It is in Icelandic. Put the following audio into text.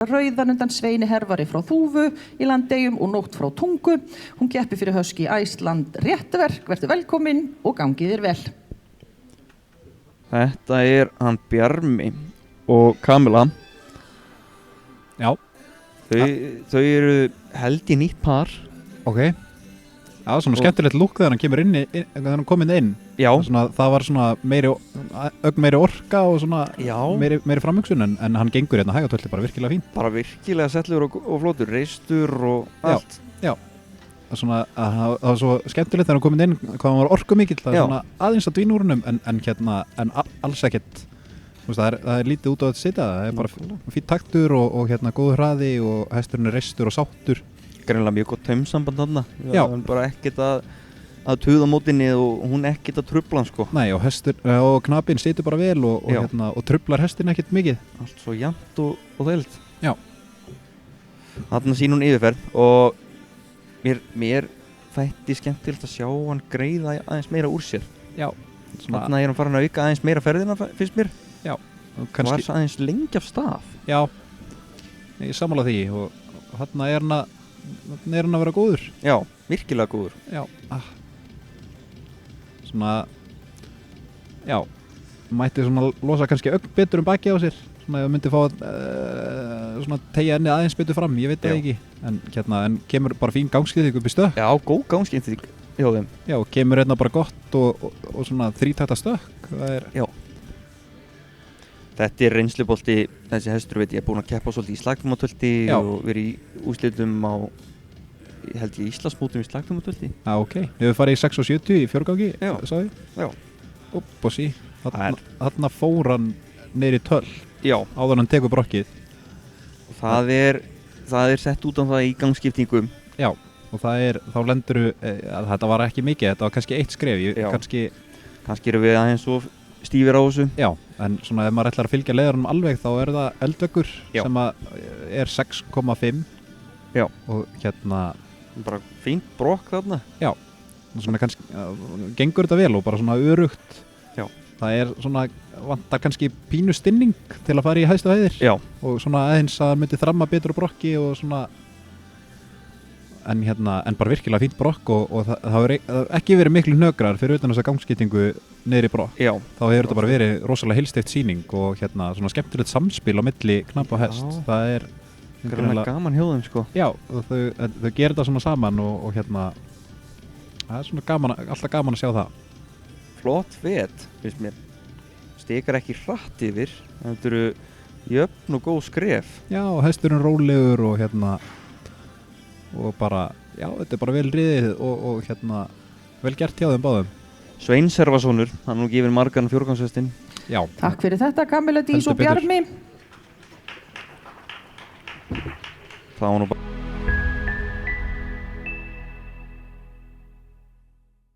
Rauðan undan Sveini Hervari frá Þúfu í Landeyjum og Nótt frá Tungu. Hún keppir fyrir Husky Iceland réttverk. Vertu velkomin og gangið þér vel. Þetta hann Bjarmi og Kamila. Já. Þau eru held í nýtt par. Ok. Já, svona skemmtilegt lúk þegar hann kemur þegar hann kom inn. Já. Það var svona meiri orka og svona meiri framhugsun en hann gengur hérna hægatöldi bara virkilega fín. Bara virkilega settlegur og flottur, reistur og allt. Já. Það var svo skemmtilegt þegar hann kom inn hvað hann var orkumikill. Það er svona aðeins að dvína úr honum en alls ekkert. Það er lítið út á að sitja. Það er bara fín taktur og góður hraði og hesturinn er reistur og sáttur. Greinilega mjög gott taumsamband þarna. Já. Hann bara ekkert að tuða mótinni og hún ekkert að trufla hann sko. Nei, og knapinn situr bara vel og truflar hestin ekkert mikið. Allt svo jafnt og þægilegt. Já. Þarna sín hún yfirferð og mér þætti skemmtilegt að sjá hann greiða aðeins meira úr sér. Já. Þarna hann farin að auka aðeins meira ferðina fyrst mér. Já. Var aðeins lengi af stað. Já. Ég sammála því og þarna er hann að vera góður. Já, virkilega góður. Já. Já, mætti svona losa kannski betur baki á sér. Svona ef myndi fá svona teygja ennið aðeins betur fram, ég veit það ekki. En kemur bara fín gangskipting upp í stökk. Já, góð gangskipting hjá þeim. Já, kemur bara gott og svona þrítakta stökk. Já. Þetta er reynslubolti, þessi hestur veit ég er búinn að keppa svolítið í slagtímatölti og verið í úrslitum á held ég Íslandsmótum í slagtímatölti. Já, ok. Við farið í 6 og 70 í fjórgangi, sagði ég? Já. Upp og sí. Þarna fór hann niður í 12. Já. Áður hann tekur brokkið. Það er sett út á það í gangskiptingum. Já, og þá lendur þetta var ekki mikið, þetta var kannski eitt skref. Kannski eru við aðeins svo stífir á þessu. Já, en svona ef maður ætlar að fylgja leiðarunum alveg þá er það eldveggur sem er 6,5. Já. Og bara fínt brokk þarna. Já, svona kannski gengur þetta vel og bara svona örugt. Já. Það er svona, vantar kannski pínu stinning til að fara í hæstu hæðir. Já. Og svona aðeins að myndi þramma betur á brokki og svona en bara virkilega fínt brokk og það hefur ekki verið miklu hnökrar fyrir utan þessa gangskiptingu niður í brokk. Já. Þá hefur þetta bara verið rosalega heilsteypt sýning og svona skemmtilegt samspil á milli knapp og hest. Já. Það er gaman hjá þeim sko. Já, og þau gera þetta svona saman og það er svona gaman, alltaf gaman að sjá það. Flott fet, finnst mér. Stikar ekki hratt yfir, þetta eru jöfn og góð skref. Já, og hesturinn rólegur og bara, já, þetta er bara vel riðið og vel gert hjá þeim báðum. Sveins Hervarsonur, hann nú gefið margan fjórgangshestin. Já. Takk fyrir þetta, Kamila Dís og Bjarmi. Það var nú bara